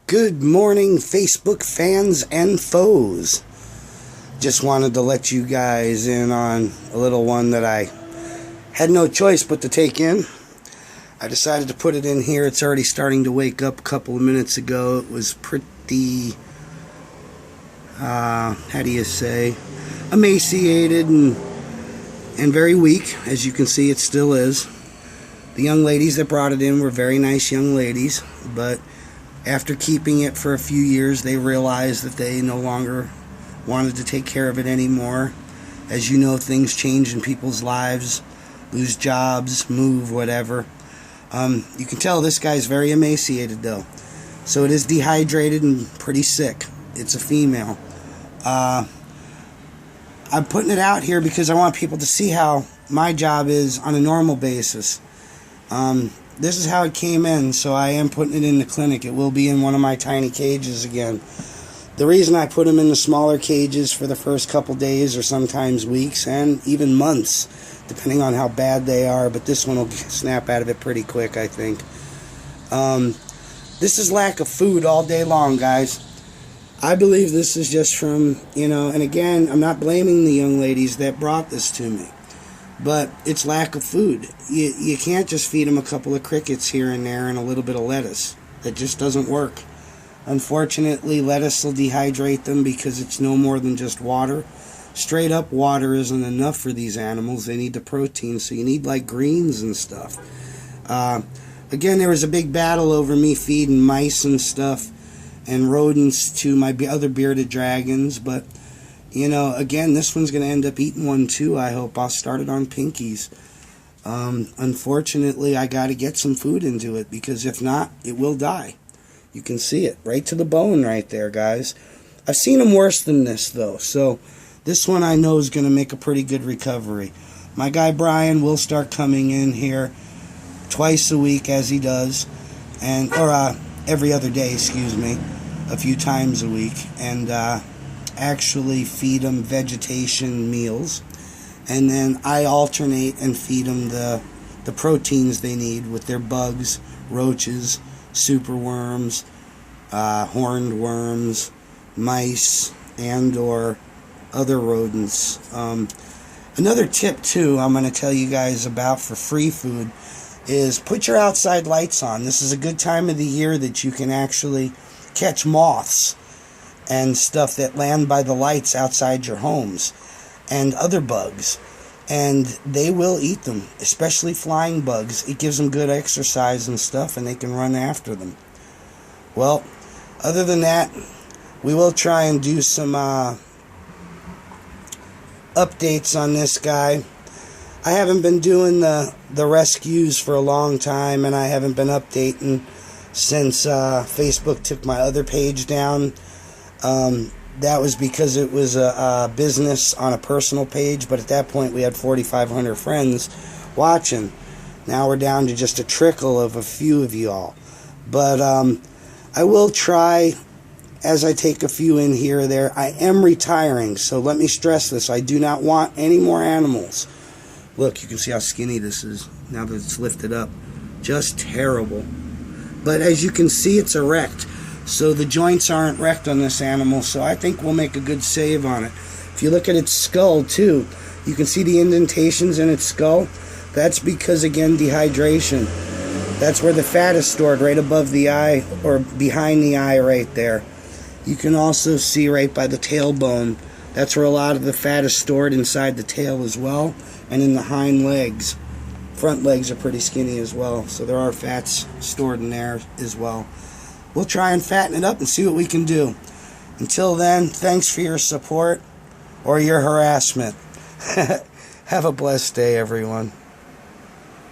Good morning, Facebook fans and foes. Just wanted to let you guys in on a little one that I had no choice but to take in. I decided to put it in here. It's already starting to wake up a couple of minutes ago. It was pretty, how do you say, emaciated and very weak. As you can see, it still is. The young ladies that brought it in were very nice young ladies, but after keeping it for a few years, they realized that they no longer wanted to take care of it anymore. As you know, things change in people's lives, lose jobs, move, whatever. You can tell this guy's very emaciated though. So it is dehydrated and pretty sick. It's a female. I'm putting it out here because I want people to see how my job is on a normal basis. This is how it came in, so I am putting it in the clinic. It will be in one of my tiny cages again. The reason I put them in the smaller cages for the first couple days or sometimes weeks and even months, depending on how bad they are, but this one will snap out of it pretty quick, I think. This is lack of food all day long, guys. I believe this is just from, and again, I'm not blaming the young ladies that brought this to me. But it's lack of food. You can't just feed them a couple of crickets here and there and a little bit of lettuce. That just doesn't work. Unfortunately, lettuce will dehydrate them because it's no more than just water. Straight up water isn't enough for these animals. They need the protein, so you need like greens and stuff. Again, there was a big battle over me feeding mice and stuff and rodents to my other bearded dragons, but again, this one's going to end up eating one too, I hope. I'll start it on pinkies. Unfortunately, I got to get some food into it, because if not, it will die. You can see it right to the bone right there, guys. I've seen them worse than this, though, so this one I know is going to make a pretty good recovery. My guy Brian will start coming in here twice a week, as he does, or every other day, excuse me, a few times a week, and actually feed them vegetation meals, and then I alternate and feed them the proteins they need with their bugs, roaches, superworms, horned worms, mice, and or other rodents. Another tip too I'm going to tell you guys about for free food is put your outside lights on. This is a good time of the year that you can actually catch moths and stuff that land by the lights outside your homes, and other bugs, and they will eat them, especially flying bugs. It gives them good exercise and stuff, and they can run after them. Well, other than that, we will try and do some updates on this guy. I haven't been doing the rescues for a long time, and I haven't been updating since Facebook took my other page down. That was because it was a business on a personal page, but at that point we had 4,500 friends watching. Now we're down to just a trickle of a few of y'all. But I will try, as I take a few in here or there. I am retiring, so let me stress this. I do not want any more animals. Look, you can see how skinny this is now that it's lifted up. Just terrible. But as you can see, it's erect. So the joints aren't wrecked on this animal, so I think we'll make a good save on it. If you look at its skull too, you can see the indentations in its skull. That's because, again, dehydration. That's where the fat is stored, right above the eye, or behind the eye right there. You can also see right by the tailbone. That's where a lot of the fat is stored, inside the tail as well, and in the hind legs. Front legs are pretty skinny as well, so there are fats stored in there as well. We'll try and fatten it up and see what we can do. Until then, thanks for your support or your harassment. Have a blessed day, everyone.